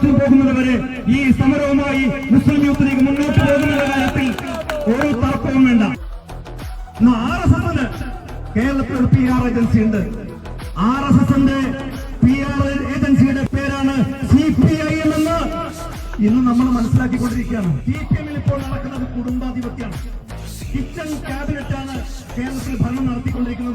കോടതിയിൽ പോകുന്നതുവരെ ഈ സമരവുമായി മുസ്ലിം യൂത്ത് ലീഗ് മുന്നോട്ട് പോകുന്ന കാര്യത്തിൽ ഒരു തർക്കവും വേണ്ട. RSSന് കേരളത്തിൽ ഒരു PR ഏജൻസി ഉണ്ട്. RSSന്റെ PR ഏജൻസിയുടെ പേരാണ് CPIM എന്ന് ഇന്ന് നമ്മൾ മനസ്സിലാക്കിക്കൊണ്ടിരിക്കുകയാണ്. CPMൽ ഇപ്പോൾ നടക്കുന്നത് കുടുംബാധിപത്യമാണ്. കിച്ചൺ ക്യാബിനറ്റാണ് കേരളത്തിൽ ഭരണം നടത്തിക്കൊണ്ടിരിക്കുന്നത്.